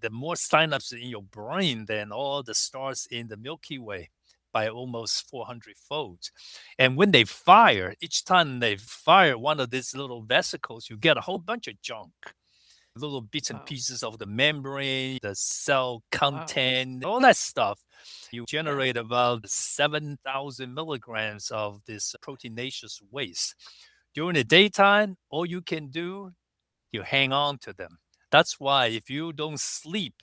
the more synapses in your brain than all the stars in the Milky Way by almost 400 folds. And when they fire, each time they fire one of these little vesicles, you get a whole bunch of junk, little bits and Wow. pieces of the membrane, the cell Wow. content, all that stuff. You Yeah. generate about 7,000 milligrams of this proteinaceous waste. During the daytime, all you can do, you hang on to them. That's why if you don't sleep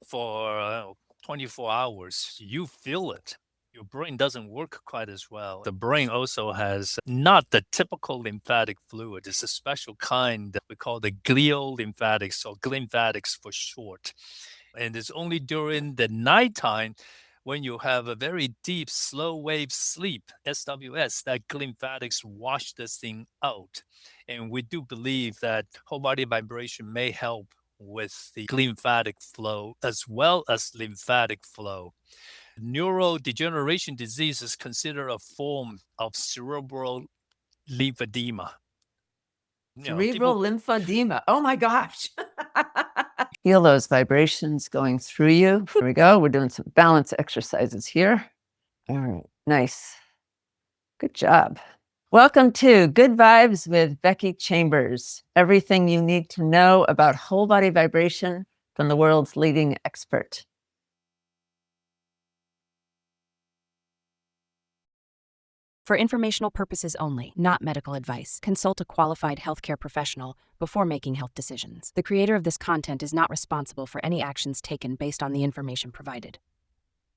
for 24 hours, you feel it. Your brain doesn't work quite as well. The brain also has not the typical lymphatic fluid. It's a special kind that we call the glial lymphatics, or glymphatics for short. And it's only during the nighttime when you have a very deep, slow wave sleep, SWS, that glymphatics wash this thing out. And we do believe that whole body vibration may help with the glymphatic flow as well as lymphatic flow. Neurodegeneration disease is considered a form of cerebral lymphedema. Cerebral People, lymphedema. Oh my gosh. Feel those vibrations going through you. Here we go. We're doing some balance exercises here. All right. Nice. Good job. Welcome to Good Vibes with Becky Chambers. Everything you need to know about whole body vibration from the world's leading expert. For informational purposes only, not medical advice, consult a qualified healthcare professional before making health decisions. The creator of this content is not responsible for any actions taken based on the information provided.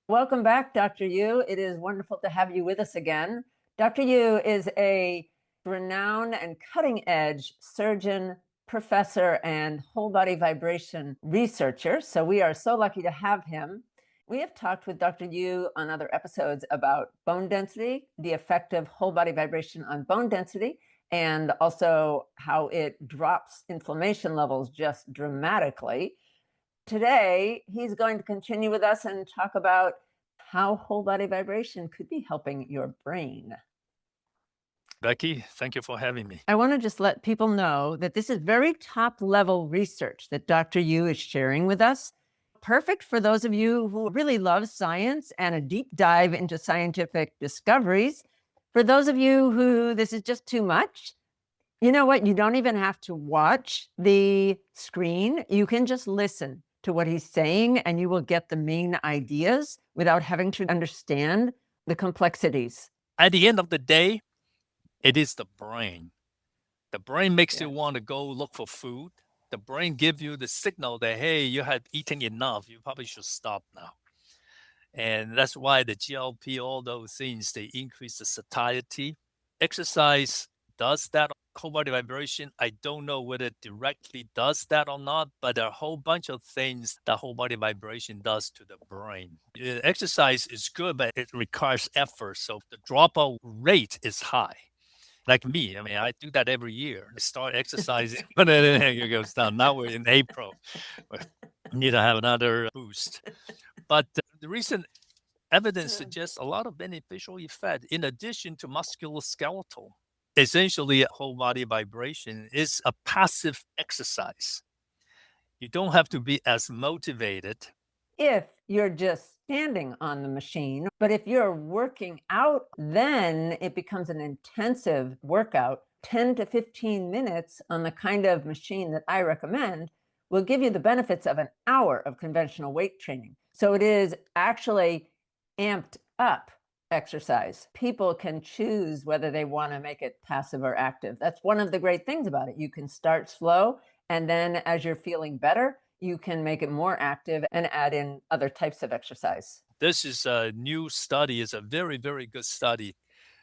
Welcome back, Dr. Yu. It is wonderful to have you with us again. Dr. Yu is a renowned and cutting-edge surgeon, professor, and whole body vibration researcher. So we are so lucky to have him. We have talked with Dr. Yu on other episodes about bone density, the effect of whole body vibration on bone density, and also how it drops inflammation levels just dramatically. Today, he's going to continue with us and talk about how whole body vibration could be helping your brain. Becky, thank you for having me. I want to just let people know that this is very top level research that Dr. Yu is sharing with us. Perfect for those of you who really love science and a deep dive into scientific discoveries. For those of you who this is just too much, you know what? You don't even have to watch the screen. You can just listen to what he's saying and you will get the main ideas without having to understand the complexities. At the end of the day, it is the brain. The brain makes Yeah. you want to go look for food. The brain gives you the signal that, hey, you have eaten enough. You probably should stop now. And that's why the GLP, all those things, they increase the satiety. Exercise does that. Whole body vibration, I don't know whether it directly does that or not, but there are a whole bunch of things that whole body vibration does to the brain. Exercise is good, but it requires effort. So the dropout rate is high. Like me, I mean, I do that every year. I start exercising, but then it goes down. Now we're in April. We need to have another boost. But the recent evidence suggests a lot of beneficial effect in addition to musculoskeletal. Essentially, whole body vibration is a passive exercise. You don't have to be as motivated. If you're just standing on the machine, but if you're working out, then it becomes an intensive workout. 10 to 15 minutes on the kind of machine that I recommend will give you the benefits of an hour of conventional weight training. So it is actually amped up exercise. People can choose whether they want to make it passive or active. That's one of the great things about it. You can start slow, and then as you're feeling better, you can make it more active and add in other types of exercise. This is a new study, it's a very, very good study.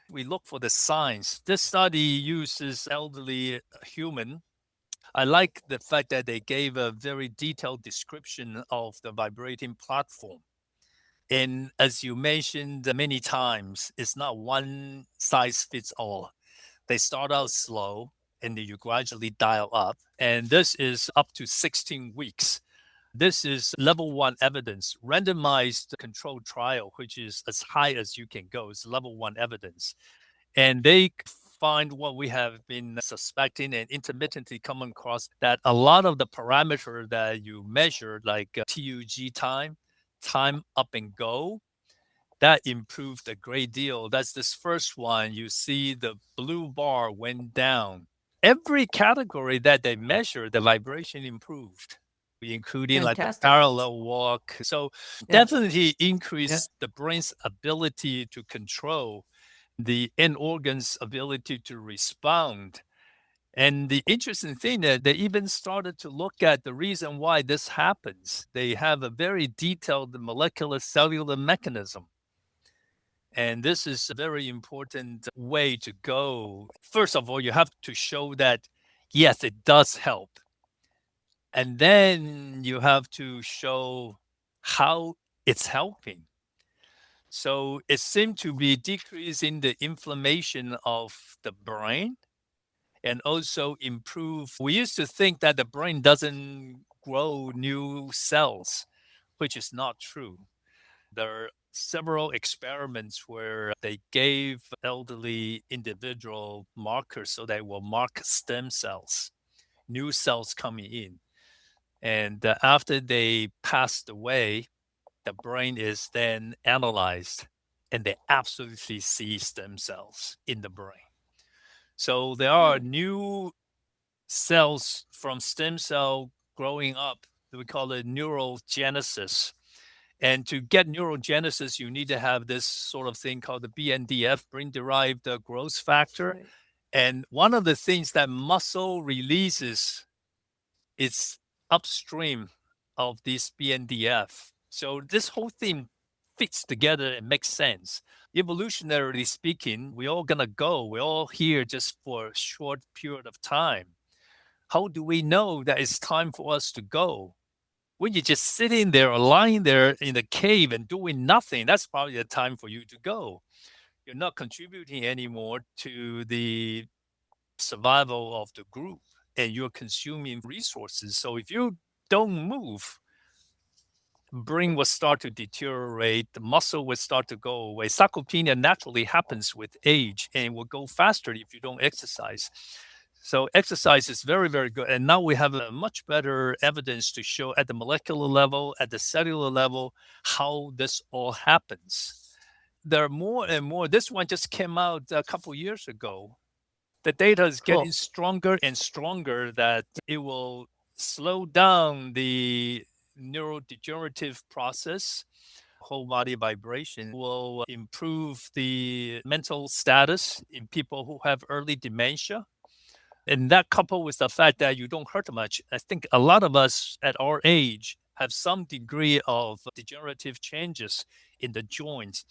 We look for the signs. This study uses elderly human. I like the fact that they gave a very detailed description of the vibrating platform. And as you mentioned many times, it's not one size fits all. They start out slow and then you gradually dial up. And this is up to 16 weeks. This is level one evidence, randomized controlled trial, which is as high as you can go. It's level one evidence. And they find what we have been suspecting and intermittently come across, that a lot of the parameter that you measure, like TUG time up and go, that improved a great deal. That's this first one. You see the blue bar went down. Every category that they measured, the vibration improved, including like the Fantastic. parallel walk. So Yeah. definitely Yeah. increase the brain's ability to control the end organ's ability to respond. And the interesting thing that they even started to look at the reason why this happens. They have a very detailed molecular cellular mechanism. And this is a very important way to go. First of all, you have to show that, yes, it does help. And then you have to show how it's helping. So it seemed to be decreasing the inflammation of the brain and also improve. We used to think that the brain doesn't grow new cells, which is not true. There are several experiments where they gave elderly individual markers so they will mark stem cells, new cells coming in. And after they passed away, the brain is then analyzed and they absolutely see stem cells in the brain. So there are new cells from stem cell growing up. We call it neurogenesis. And to get neurogenesis, you need to have this sort of thing called the BNDF, brain-derived growth factor. Right. And one of the things that muscle releases is upstream of this BNDF. So this whole thing fits together and makes sense. Evolutionarily speaking, we're all gonna go. We're all here just for a short period of time. How do we know that it's time for us to go? When you're just sitting there or lying there in the cave and doing nothing, that's probably the time for you to go. You're not contributing anymore to the survival of the group and you're consuming resources. So if you don't move, brain will start to deteriorate, the muscle will start to go away. Sarcopenia naturally happens with age and it will go faster if you don't exercise. So exercise is very, very good. And now we have a much better evidence to show at the molecular level, at the cellular level, how this all happens. There are more and more. This one just came out a couple years ago. The data is Cool. getting stronger and stronger that it will slow down the neurodegenerative process. Whole body vibration will improve the mental status in people who have early dementia. And that coupled with the fact that you don't hurt much, I think a lot of us at our age have some degree of degenerative changes in the joints.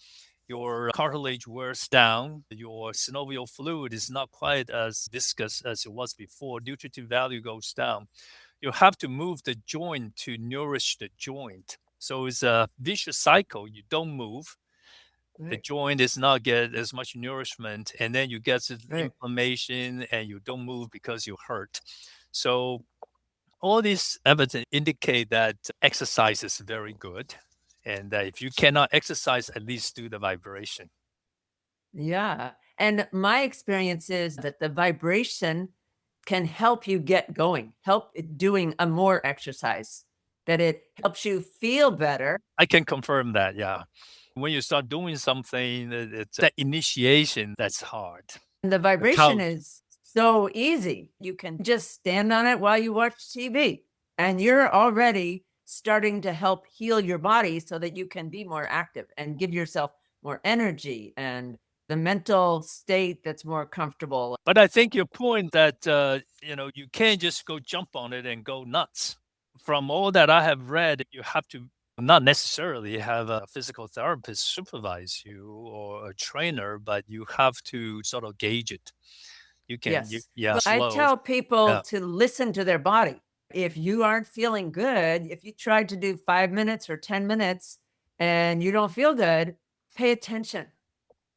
Your cartilage wears down, your synovial fluid is not quite as viscous as it was before, nutritive value goes down. You have to move the joint to nourish the joint. So it's a vicious cycle. You don't move, the Right. joint is not get as much nourishment, and then you get Right. inflammation and you don't move because you hurt. So all these evidence indicate that exercise is very good, and that if you cannot exercise, at least do the vibration. Yeah. And my experience is that the vibration can help you get going, help doing a more exercise, that it helps you feel better. I can confirm that, yeah. When you start doing something, it's that initiation that's hard. And the The vibration couch, is so easy. You can just stand on it while you watch TV, and you're already starting to help heal your body so that you can be more active and give yourself more energy and the mental state that's more comfortable. but I think your point that you can't just go jump on it and go nuts. From all that I have read, you have to not necessarily have a physical therapist supervise you or a trainer, but you have to sort of gauge it. Yes. Yeah, I slow. tell people Yeah. to listen to their body. If you aren't feeling good, if you tried to do 5 minutes or 10 minutes and you don't feel good, pay attention,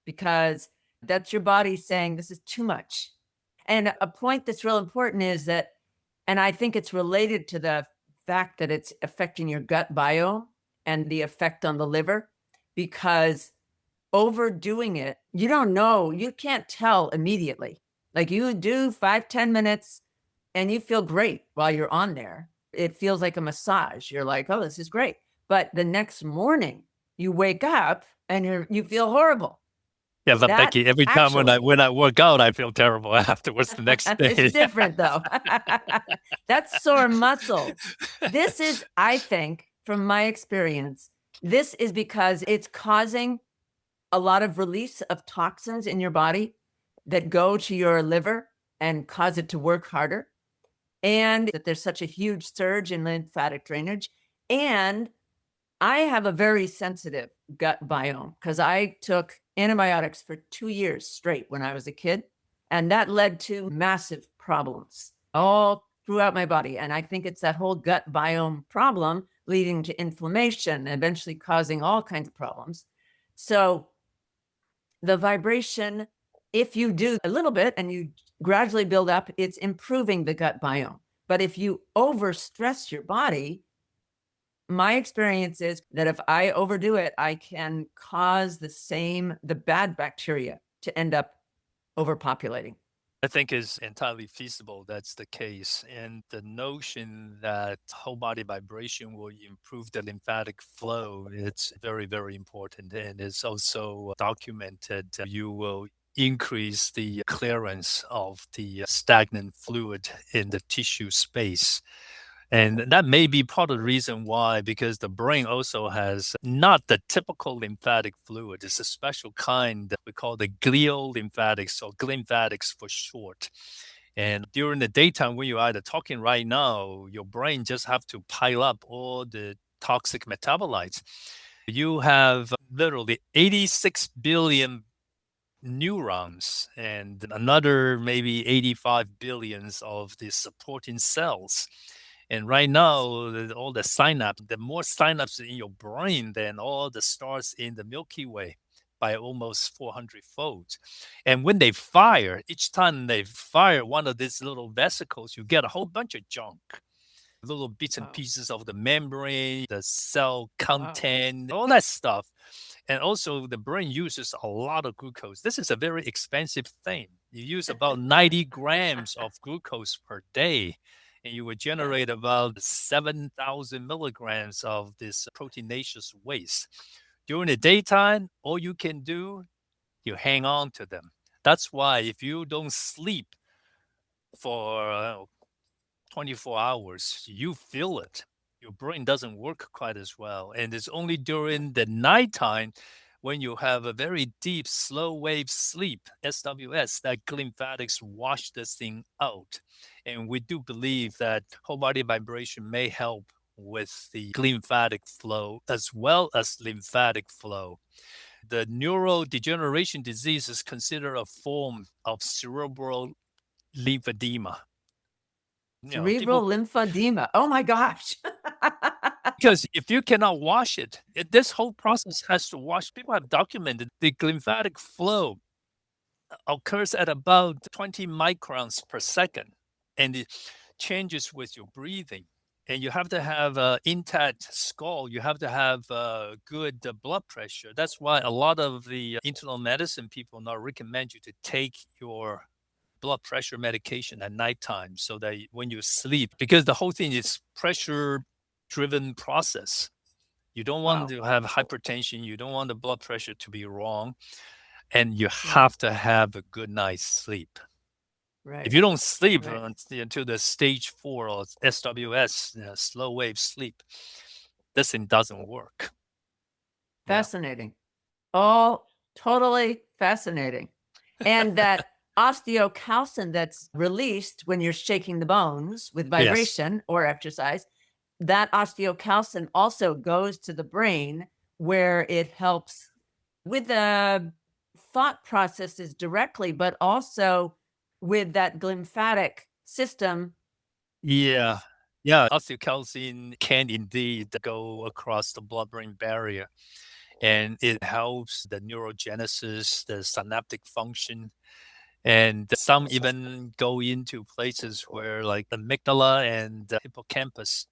because that's your body saying this is too much. And a point that's real important is that, and I think it's related to the fact that it's affecting your gut biome and the effect on the liver, because overdoing it, you don't know, you can't tell immediately. Like you do 5-10 minutes and you feel great while you're on there. It feels like a massage. You're like, oh, this is great. But the next morning you wake up and you feel horrible. Yeah, but That Becky, every time when I work out, I feel terrible afterwards the next day. It's different though. That's sore muscles. This is, I think, from my experience, this is because it's causing a lot of release of toxins in your body that go to your liver and cause it to work harder. And that there's such a huge surge in lymphatic drainage. And I have a very sensitive gut biome because I took antibiotics for 2 years straight when I was a kid. And that led to massive problems all throughout my body. And I think it's that whole gut biome problem leading to inflammation, eventually causing all kinds of problems. So the vibration, if you do a little bit and you gradually build up, it's improving the gut biome. But if you overstress your body, my experience is that if I overdo it, I can cause the bad bacteria to end up overpopulating. I think is entirely feasible that's the case. And the notion that whole body vibration will improve the lymphatic flow, it's very, very important. And it's also documented you will increase the clearance of the stagnant fluid in the tissue space. And that may be part of the reason why, because the brain also has not the typical lymphatic fluid. It's a special kind that we call the glial lymphatics or glymphatics for short. And during the daytime, when you're either talking right now, your brain just have to pile up all the toxic metabolites. You have literally 86 billion neurons and another maybe 85 billions of the supporting cells. And right now, all the synapse, the more synapses in your brain than all the stars in the Milky Way by almost 400 folds. And when they fire, each time they fire one of these little vesicles, you get a whole bunch of junk, little bits and pieces of the membrane, the cell content, all that stuff. And also, the brain uses a lot of glucose. This is a very expensive thing. You use about 90 grams of glucose per day, and you would generate about 7,000 milligrams of this proteinaceous waste. During the daytime, all you can do, you hang on to them. That's why if you don't sleep for 24 hours, you feel it. Your brain doesn't work quite as well. And it's only during the nighttime when you have a very deep, slow wave sleep, SWS, that glymphatics wash this thing out. And we do believe that whole body vibration may help with the glymphatic flow as well as lymphatic flow. The neurodegeneration disease is considered a form of cerebral lymphedema. Cerebral lymphedema. Oh my gosh. Because if you cannot wash it, this whole process has to wash. People have documented the glymphatic flow occurs at about 20 microns per second, and it changes with your breathing. And you have to have an intact skull. You have to have good blood pressure. That's why a lot of the internal medicine people now recommend you to take your blood pressure medication at nighttime so that when you sleep, because the whole thing is pressure driven process. You don't want to have hypertension. You don't want the blood pressure to be wrong. And you have to have a good night's sleep. Right. If you don't sleep until the stage 4 or SWS, slow wave sleep, this thing doesn't work. Fascinating. All totally fascinating. And that osteocalcin that's released when you're shaking the bones with vibration or exercise, that osteocalcin also goes to the brain where it helps with the thought processes directly, but also with that glymphatic system. Yeah. Yeah. Osteocalcin can indeed go across the blood-brain barrier, and it helps the neurogenesis, the synaptic function. And some even go into places where like the amygdala and the hippocampus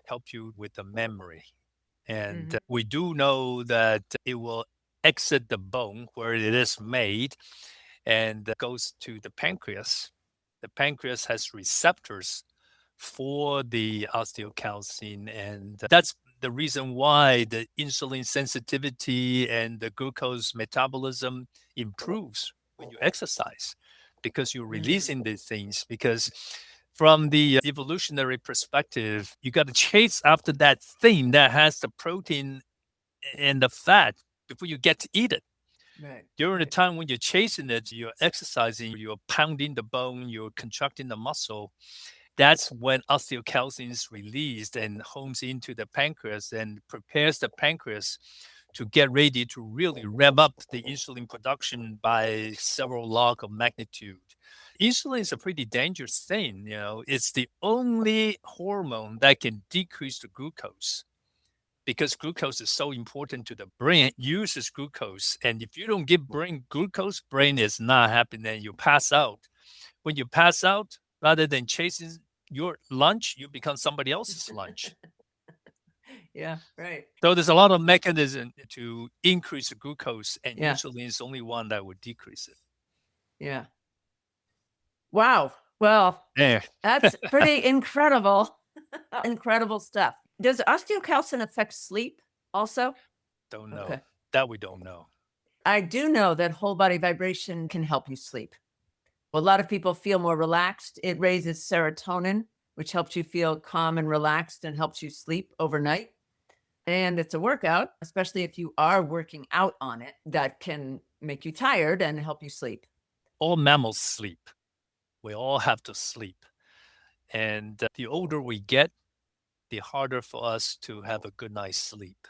help you with the memory. And we do know that it will exit the bone where it is made and goes to the pancreas. The pancreas has receptors for the osteocalcin, and that's the reason why the insulin sensitivity and the glucose metabolism improves when you exercise, because you're releasing these things. Because from the evolutionary perspective, you got to chase after that thing that has the protein and the fat before you get to eat it. Right. During the time when you're chasing it, you're exercising, you're pounding the bone, you're contracting the muscle. That's when osteocalcin is released and homes into the pancreas and prepares the pancreas to get ready to really rev up the insulin production by several log of magnitude. Insulin is a pretty dangerous thing. It's the only hormone that can decrease the glucose, because glucose is so important to the brain. It uses glucose. And if you don't give brain glucose, brain is not happy, then you pass out. When you pass out, rather than chasing your lunch, you become somebody else's lunch. Yeah, right. So there's a lot of mechanism to increase the glucose, and Yeah. insulin is only one that would decrease it. Yeah. Wow. Well, Yeah. that's pretty incredible. Incredible stuff. Does osteocalcin affect sleep also? Don't know. Okay. That we don't know. I do know that whole body vibration can help you sleep. A lot of people feel more relaxed. It raises serotonin, which helps you feel calm and relaxed and helps you sleep overnight. And it's a workout, especially if you are working out on it, that can make you tired and help you sleep. All mammals sleep. We all have to sleep. And the older we get, the harder for us to have a good night's sleep.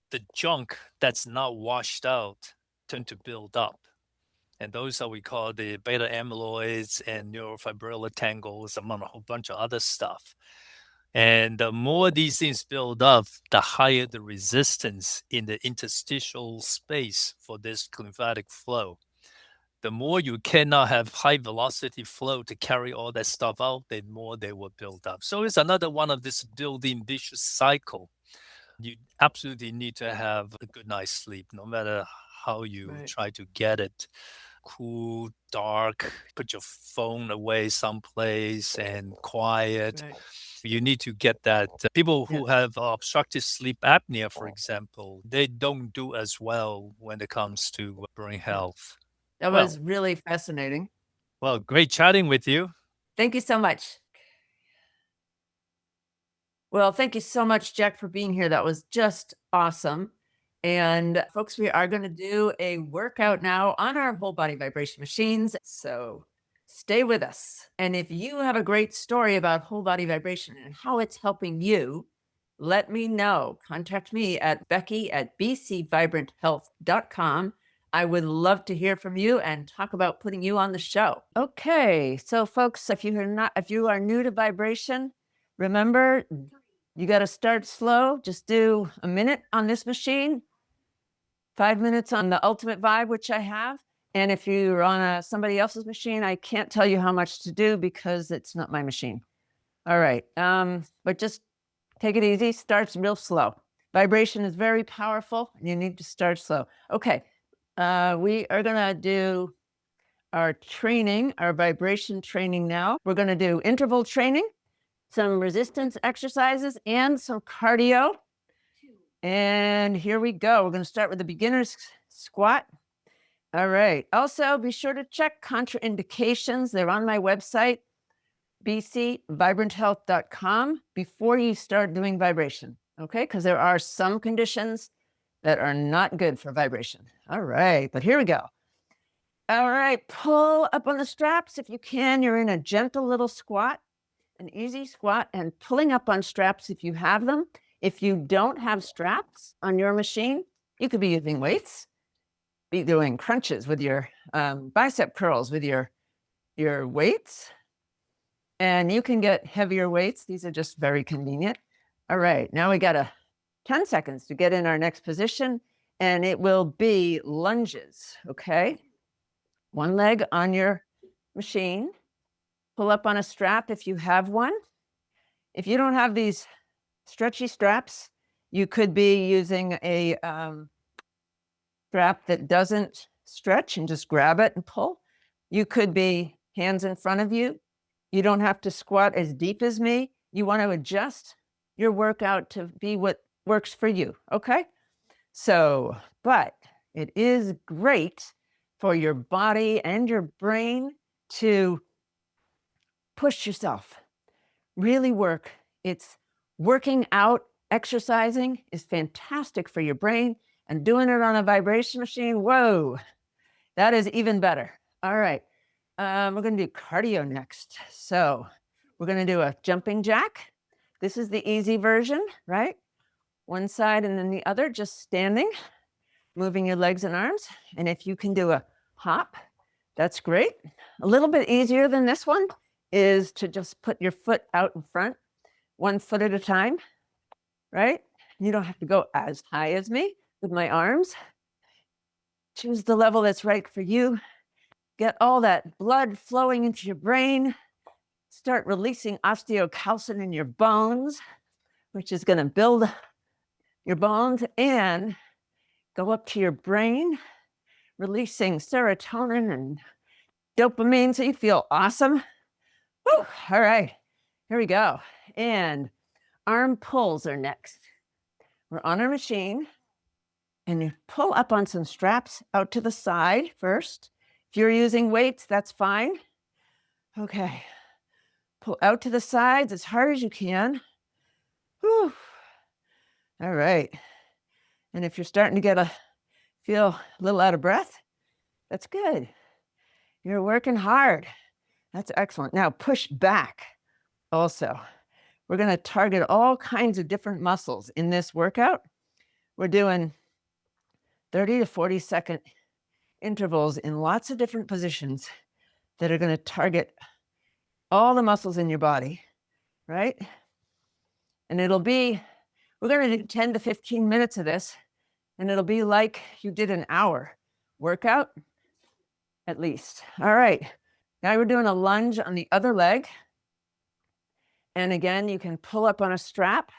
The junk that's not washed out tend to build up. And those are we call the beta amyloids and neurofibrillary tangles, among a whole bunch of other stuff. And the more these things build up, the higher the resistance in the interstitial space for this lymphatic flow. The more you cannot have high velocity flow to carry all that stuff out, the more they will build up. So it's another one of this building vicious cycle. You absolutely need to have a good night's sleep, no matter how you try to get it. Cool, dark, put your phone away someplace and quiet. Right. You need to get that. People who have obstructive sleep apnea, for example, they don't do as well when it comes to brain health. That was really fascinating. Well, great chatting with you. Thank you so much. Well, thank you so much, Jack, for being here. That was just awesome. And folks, we are going to do a workout now on our whole body vibration machines. So stay with us. And if you have a great story about whole body vibration and how it's helping you, let me know. Contact me at becky@bcvibranthealth.com. I would love to hear from you and talk about putting you on the show. Okay. So folks, if you are new to vibration, remember, you got to start slow. Just do a minute on this machine, 5 minutes on the Ultimate Vibe, which I have. And if you're on somebody else's machine, I can't tell you how much to do because it's not my machine. All right. But just take it easy. Starts real slow. Vibration is very powerful. And you need to start slow. Okay. We are going to do our training, our vibration training now. We're going to do interval training, some resistance exercises, and some cardio. And here we go. We're going to start with the beginner's squat. All right. Also, be sure to check contraindications. They're on my website, bcvibranthealth.com, before you start doing vibration. Okay? Because there are some conditions that are not good for vibration. All right. But here we go. All right. Pull up on the straps if you can. You're in a gentle little squat. An easy squat, and pulling up on straps if you have them. If you don't have straps on your machine, you could be using weights, be doing crunches with your bicep curls with your weights, and you can get heavier weights. These are just very convenient. All right, now we got 10 seconds to get in our next position, and it will be lunges, okay? One leg on your machine. Pull up on a strap if you have one. If you don't have these stretchy straps, you could be using a strap that doesn't stretch and just grab it and pull. You could be hands in front of you. You don't have to squat as deep as me. You want to adjust your workout to be what works for you, okay? So, but it is great for your body and your brain to push yourself, really work. It's working out, exercising is fantastic for your brain, and doing it on a vibration machine, whoa, that is even better. All right, we're going to do cardio next. So we're going to do a jumping jack. This is the easy version, right? One side and then the other, just standing, moving your legs and arms. And if you can do a hop, that's great. A little bit easier than this one is to just put your foot out in front, 1 foot at a time, right? You don't have to go as high as me with my arms. Choose the level that's right for you. Get all that blood flowing into your brain. Start releasing osteocalcin in your bones, which is going to build your bones and go up to your brain, releasing serotonin and dopamine so you feel awesome. Woo. All right, here we go. And arm pulls are next. We're on our machine and you pull up on some straps out to the side first. If you're using weights, that's fine. Okay, pull out to the sides as hard as you can. Whew. All right. And if you're starting to feel a little out of breath, that's good. You're working hard. That's excellent. Now push back also. We're going to target all kinds of different muscles in this workout. We're doing 30 to 40 second intervals in lots of different positions that are going to target all the muscles in your body, right? And we're going to do 10 to 15 minutes of this, and it'll be like you did an hour workout at least. All right. Now we're doing a lunge on the other leg. And again, you can pull up on a strap.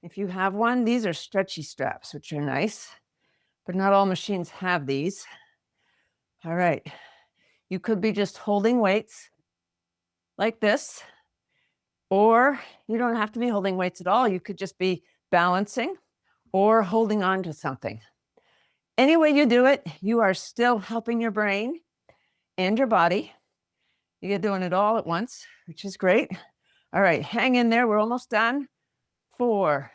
If you have one, these are stretchy straps, which are nice, but not all machines have these. All right. You could be just holding weights like this, or you don't have to be holding weights at all. You could just be balancing or holding on to something. Any way you do it, you are still helping your brain and your body. You're doing it all at once, which is great. All right, hang in there. We're almost done. 4,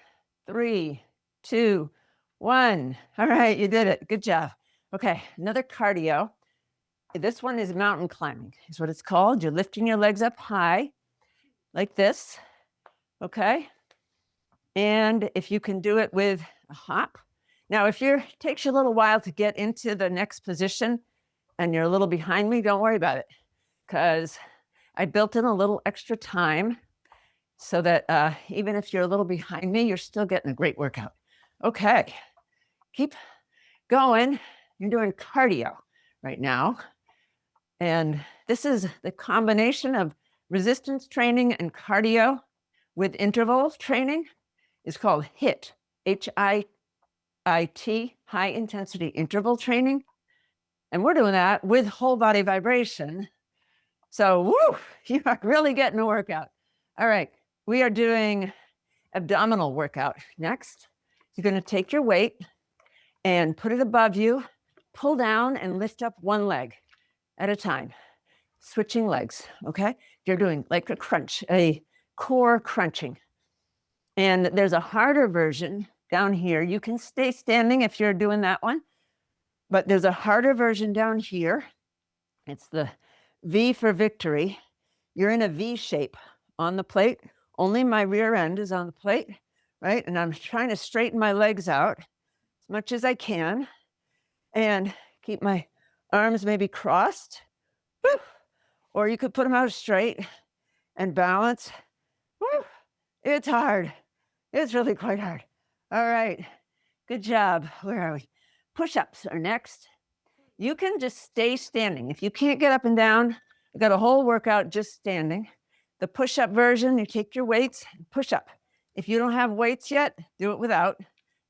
3, 2, 1. All right, you did it. Good job. Okay, another cardio. This one is mountain climbing, is what it's called. You're lifting your legs up high like this, okay? And if you can do it with a hop. Now, if it takes you a little while to get into the next position and you're a little behind me, don't worry about it, because I built in a little extra time so that even if you're a little behind me, you're still getting a great workout. Okay, keep going. You're doing cardio right now. And this is the combination of resistance training and cardio with interval training. Is called HIIT, H-I-I-T, high intensity interval training. And we're doing that with whole body vibration. So, woo, you are really getting a workout. All right, we are doing abdominal workout next. You're going to take your weight and put it above you, pull down and lift up one leg at a time, switching legs, okay? You're doing like a crunch, a core crunching. And there's a harder version down here. You can stay standing if you're doing that one, but there's a harder version down here. It's the V for victory. You're in a V shape on the plate. Only my rear end is on the plate, right? And I'm trying to straighten my legs out as much as I can and keep my arms maybe crossed. Woo! Or you could put them out straight and balance. Woo! It's hard. It's really quite hard. All right, good job. Where are we? Push-ups are next. You can just stay standing. If you can't get up and down, I got a whole workout just standing. The push-up version, you take your weights and push up. If you don't have weights yet, do it without.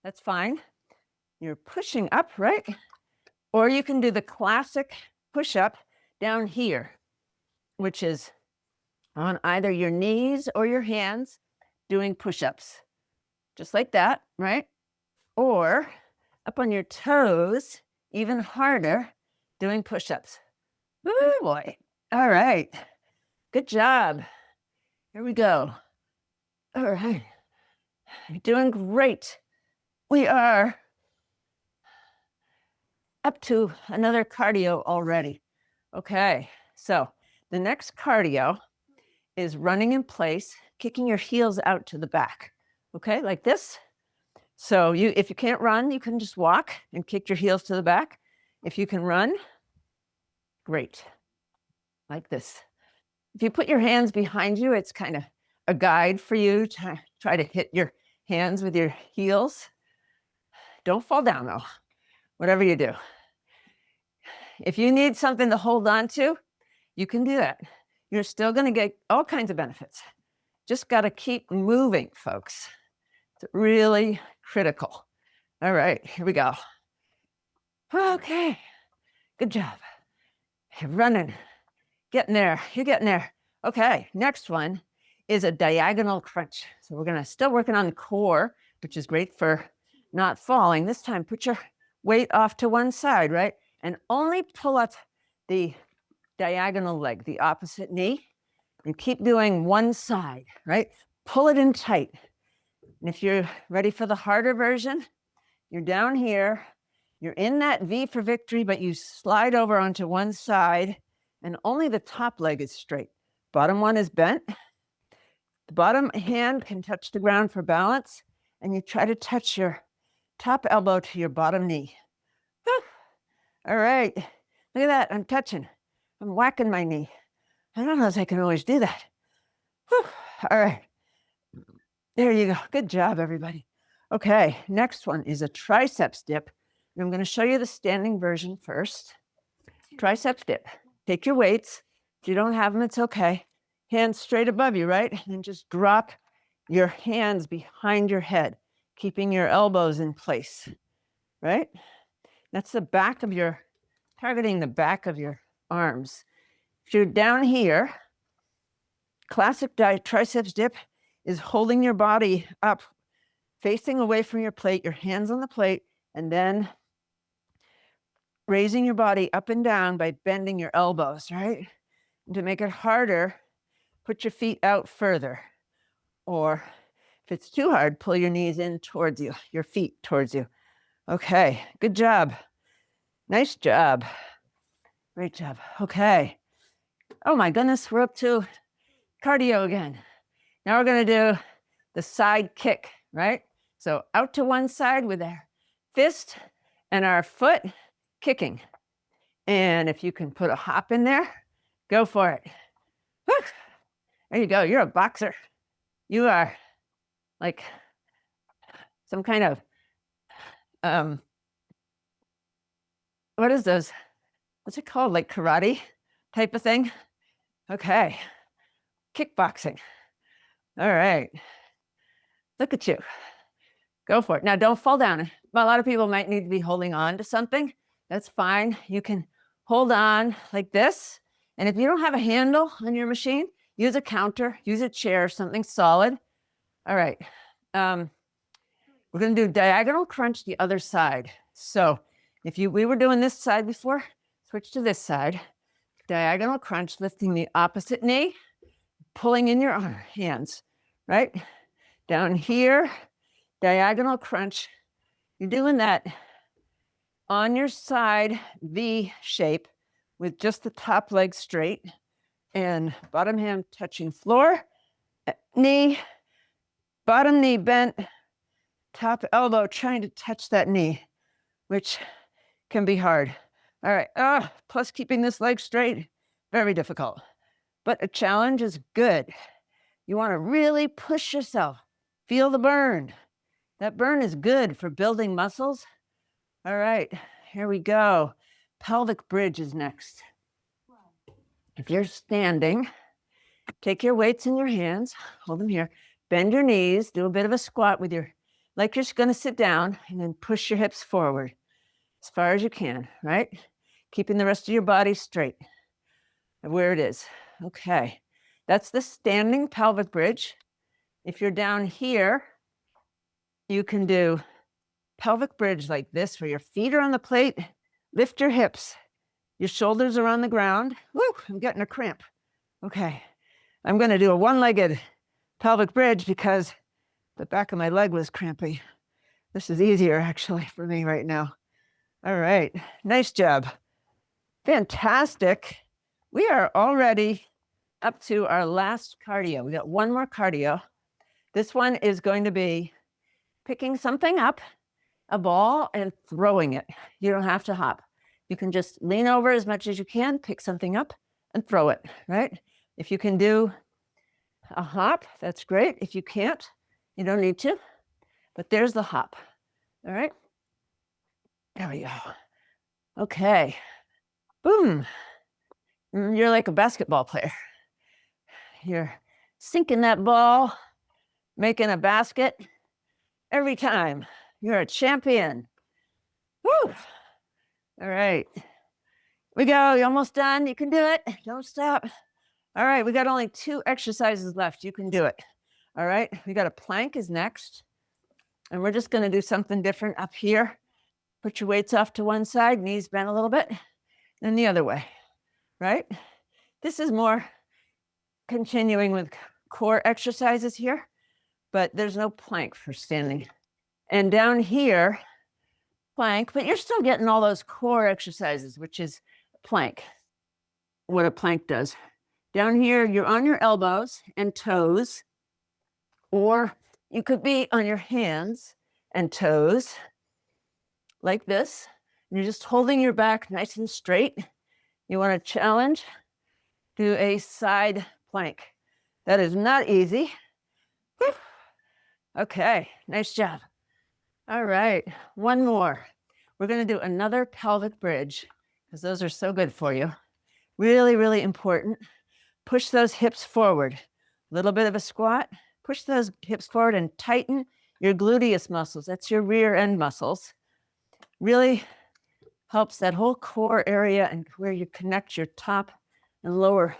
That's fine. You're pushing up, right? Or you can do the classic push-up down here, which is on either your knees or your hands doing push-ups, just like that, right? Or up on your toes, even harder, doing push-ups. Woo, boy. All right. Good job. Here we go. All right. You're doing great. We are up to another cardio already. Okay. So the next cardio is running in place, kicking your heels out to the back. Okay, like this. So if you can't run, you can just walk and kick your heels to the back. If you can run, great. Like this. If you put your hands behind you, it's kind of a guide for you to try to hit your hands with your heels. Don't fall down though, whatever you do. If you need something to hold on to, you can do that. You're still going to get all kinds of benefits. Just got to keep moving, folks. It's really critical. All right, here we go. Okay, good job. You're running, getting there. You're getting there. Okay, next one is a diagonal crunch. So we're going to still working on the core, which is great for not falling. This time, put your weight off to one side, right? And only pull up the diagonal leg, the opposite knee, and keep doing one side, right? Pull it in tight. And if you're ready for the harder version, you're down here, you're in that V for victory, but you slide over onto one side and only the top leg is straight. Bottom one is bent. The bottom hand can touch the ground for balance, and you try to touch your top elbow to your bottom knee. Whew. All right, look at that, I'm touching. I'm whacking my knee. I don't know if I can always do that. Whew. All right, there you go. Good job, everybody. Okay, next one is a triceps dip. And I'm going to show you the standing version first. Triceps dip. Take your weights. If you don't have them, it's okay. Hands straight above you, right? And then just drop your hands behind your head, keeping your elbows in place, right? That's the back of your, targeting the back of your arms. If you're down here, classic triceps dip is holding your body up, facing away from your plate, your hands on the plate, and then raising your body up and down by bending your elbows, right? And to make it harder, put your feet out further. Or if it's too hard, pull your knees in towards you, your feet towards you. Okay, good job. Nice job. Great job. Okay. Oh my goodness, we're up to cardio again. Now we're going to do the side kick, right? So out to one side with our fist and our foot kicking. And if you can put a hop in there, go for it. Woo! There you go. You're a boxer. You are like some kind of, what is those? What's it called? Like karate type of thing? Okay. Kickboxing. All right. Look at you. Go for it. Now, don't fall down. A lot of people might need to be holding on to something. That's fine. You can hold on like this. And if you don't have a handle on your machine, use a counter, use a chair, something solid. All right. We're going to do diagonal crunch the other side. So if we were doing this side before, switch to this side. Diagonal crunch, lifting the opposite knee, pulling in your hands, right? Down here, diagonal crunch. You're doing that on your side V shape with just the top leg straight and bottom hand touching floor, knee, bottom knee bent, top elbow trying to touch that knee, which can be hard. All right, plus keeping this leg straight, very difficult. But a challenge is good. You want to really push yourself. Feel the burn. That burn is good for building muscles. All right, here we go. Pelvic bridge is next. If you're standing, take your weights in your hands, hold them here, bend your knees, do a bit of a squat with your, like you're going to sit down, and then push your hips forward. as far as you can, right? Keeping the rest of your body straight where it is. Okay, that's the standing pelvic bridge. If you're down here, you can do pelvic bridge like this, where your feet are on the plate, lift your hips, your shoulders are on the ground. Woo, I'm getting a cramp. Okay, I'm gonna do a one-legged pelvic bridge because the back of my leg was crampy. This is easier actually for me right now. All right, nice job. Fantastic. We are already up to our last cardio. We got one more cardio. This one is going to be picking something up, a ball, and throwing it. You don't have to hop. You can just lean over as much as you can, pick something up and throw it, right? If you can do a hop, that's great. If you can't, you don't need to, but there's the hop. All right, there we go. Okay, boom. You're like a basketball player. You're sinking that ball, making a basket every time. You're a champion. Woo! All right, we go. You're almost done. You can do it. Don't stop. All right, we got only 2 exercises left. You can do it. All right, we got a plank is next. And we're just gonna do something different up here. Put your weights off to one side, knees bent a little bit, and the other way, right? This is more continuing with core exercises here, but there's no plank for standing. And down here, plank, but you're still getting all those core exercises, which is plank, what a plank does. Down here, you're on your elbows and toes, or you could be on your hands and toes like this. And you're just holding your back nice and straight. You want to challenge, do a side plank. That is not easy. Whew. Okay, nice job. All right, one more. We're going to do another pelvic bridge because those are so good for you. Really, really important. Push those hips forward. A little bit of a squat. Push those hips forward and tighten your gluteus muscles. That's your rear end muscles. Really helps that whole core area and where you connect your top and lower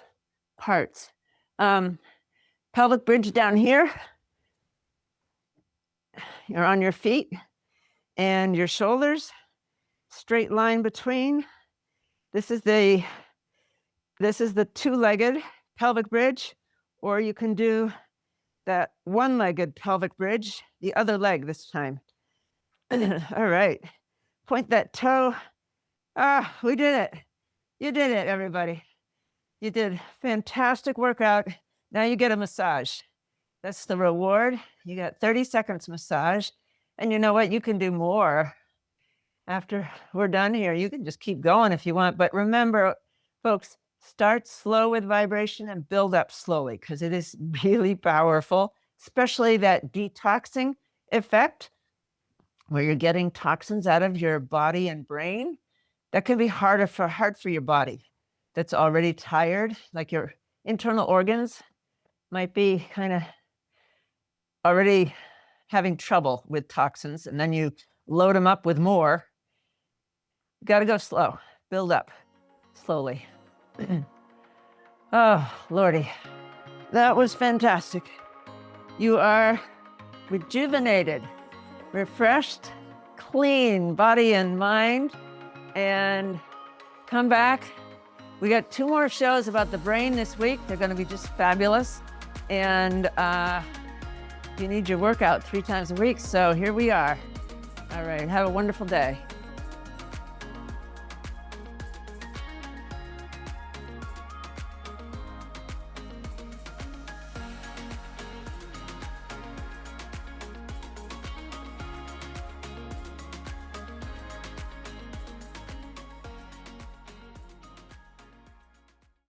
parts. Pelvic bridge down here. You're on your feet and your shoulders, straight line between. This is the 2-legged pelvic bridge, or you can do that one-legged pelvic bridge, the other leg this time. All right, point that toe. Ah, we did it. You did it, everybody. You did fantastic workout. Now you get a massage. That's the reward. You got 30 seconds massage. And you know what? You can do more after we're done here. You can just keep going if you want. But remember, folks, start slow with vibration and build up slowly because it is really powerful, especially that detoxing effect where you're getting toxins out of your body and brain. That can be hard for your body that's already tired, like your internal organs might be kind of already having trouble with toxins, and then you load them up with more. You got to go slow, build up slowly. Oh, Lordy, that was fantastic. You are rejuvenated, refreshed, clean, body and mind, and come back. We got 2 more shows about the brain this week. They're going to be just fabulous. And you need your workout 3 times a week. So here we are. All right. Have a wonderful day.